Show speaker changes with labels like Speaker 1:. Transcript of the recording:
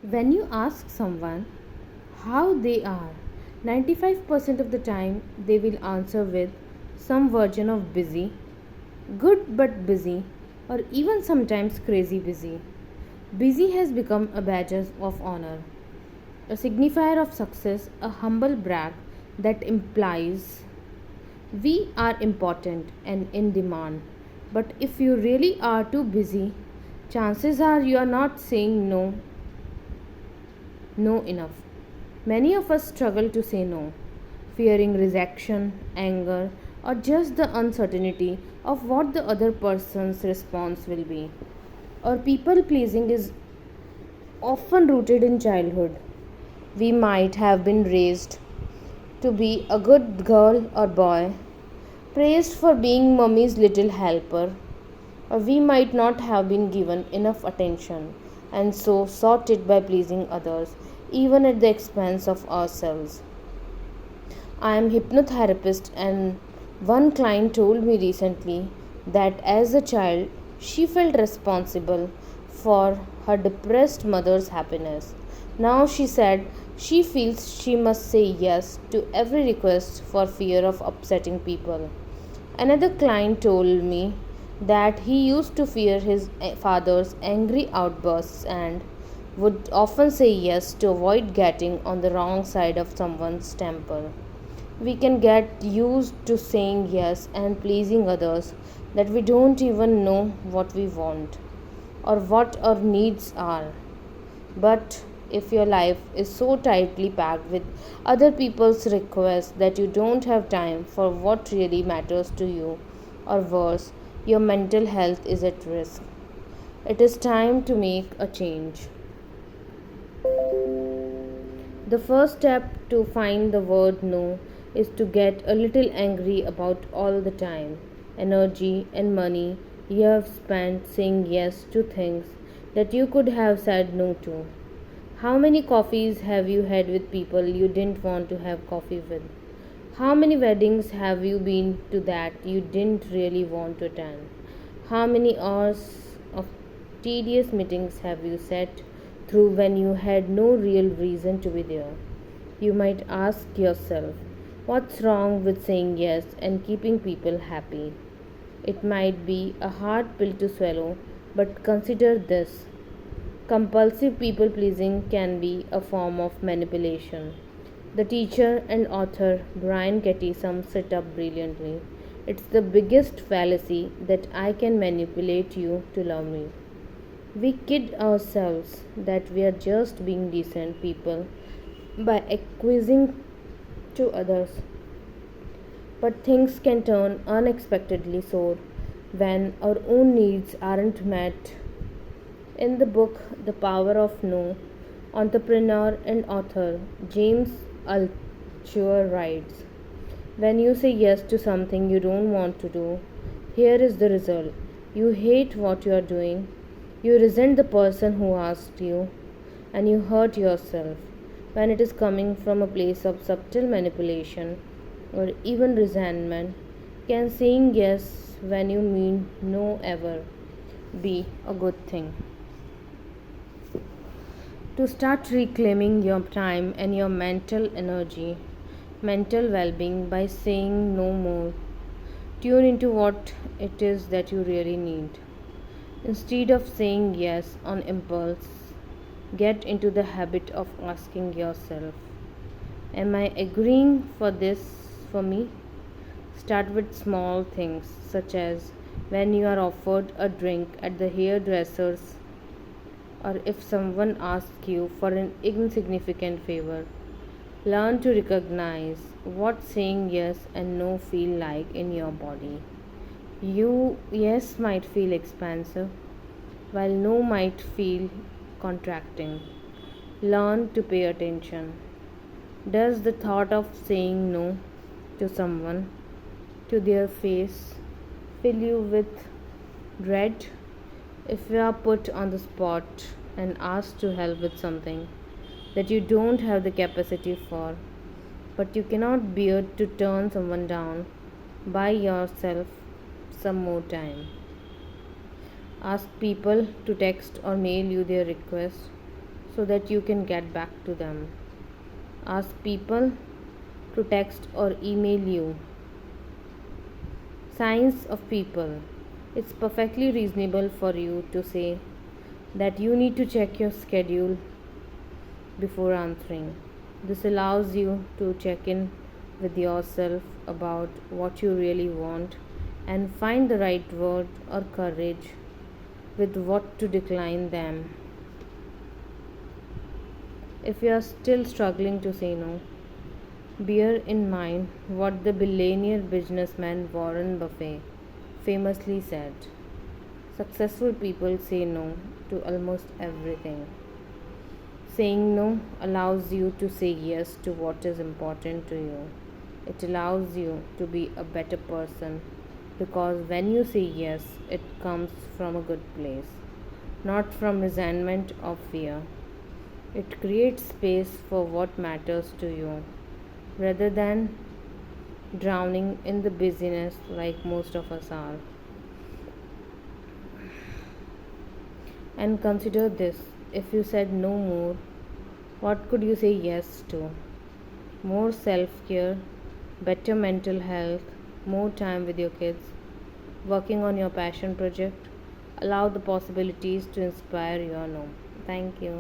Speaker 1: When you ask someone how they are, 95% of the time they will answer with some version of busy, good but busy, or even sometimes crazy busy. Busy has become a badge of honor, a signifier of success, a humble brag that implies we are important and in demand. But if you really are too busy, chances are you are not saying no enough. Many of us struggle to say no, fearing rejection, anger, or just the uncertainty of what the other person's response will be. Or people pleasing is often rooted in childhood. We might have been raised to be a good girl or boy, praised for being mummy's little helper, or we might not have been given enough attention and so sought it by pleasing others, even at the expense of ourselves. I am hypnotherapist and one client told me recently that as a child she felt responsible for her depressed mother's happiness. Now she said she feels she must say yes to every request for fear of upsetting people. Another client told me that he used to fear his father's angry outbursts and would often say yes to avoid getting on the wrong side of someone's temper. We can get used to saying yes and pleasing others that we don't even know what we want or what our needs are. But if your life is so tightly packed with other people's requests that you don't have time for what really matters to you, or worse, your mental health is at risk, it is time to make a change. The first step to find the word no is to get a little angry about all the time, energy, and money you have spent saying yes to things that you could have said no to. How many coffees have you had with people you didn't want to have coffee with? How many weddings have you been to that you didn't really want to attend? How many hours of tedious meetings have you sat through when you had no real reason to be there? You might ask yourself, what's wrong with saying yes and keeping people happy? It might be a hard pill to swallow, but consider this. Compulsive people pleasing can be a form of manipulation. The teacher and author Brian Getty sums it up brilliantly. It's the biggest fallacy that I can manipulate you to love me. We kid ourselves that we are just being decent people by acquiescing to others. But things can turn unexpectedly sour when our own needs aren't met. In the book The Power of No, entrepreneur and author James Altucher writes, when you say yes to something you don't want to do, here is the result. You hate what you are doing, you resent the person who asked you, and you hurt yourself. When it is coming from a place of subtle manipulation or even resentment, can saying yes when you mean no ever be a good thing? To start reclaiming your time and your mental well being by saying no more. Tune into what it is that you really need. Instead of saying yes on impulse, get into the habit of asking yourself, am I agreeing for this for me? Start with small things such as when you are offered a drink at the hairdresser's or if someone asks you for an insignificant favor. Learn to recognize what saying yes and no feel like in your body. You yes might feel expansive, while no might feel contracting. Learn to pay attention. Does the thought of saying no to someone, to their face, fill you with dread? If you are put on the spot and asked to help with something that you don't have the capacity for, but you cannot bear to turn someone down, buy yourself some more time. Ask people to text or mail you their request so that you can get back to them. Ask people to text or email you. Signs of people. It's perfectly reasonable for you to say that you need to check your schedule before answering. This allows you to check in with yourself about what you really want and find the right word or courage with what to decline them. If you are still struggling to say no, bear in mind what the billionaire businessman Warren Buffett famously said: successful people say no to almost everything. Saying no allows you to say yes to what is important to you. It allows you to be a better person because when you say yes, it comes from a good place, not from resentment or fear. It creates space for what matters to you rather than drowning in the busyness like most of us are. And consider this: if you said no more, what could you say yes to? More self care, better mental health, more time with your kids, working on your passion project. Allow the possibilities to inspire your no. Thank you.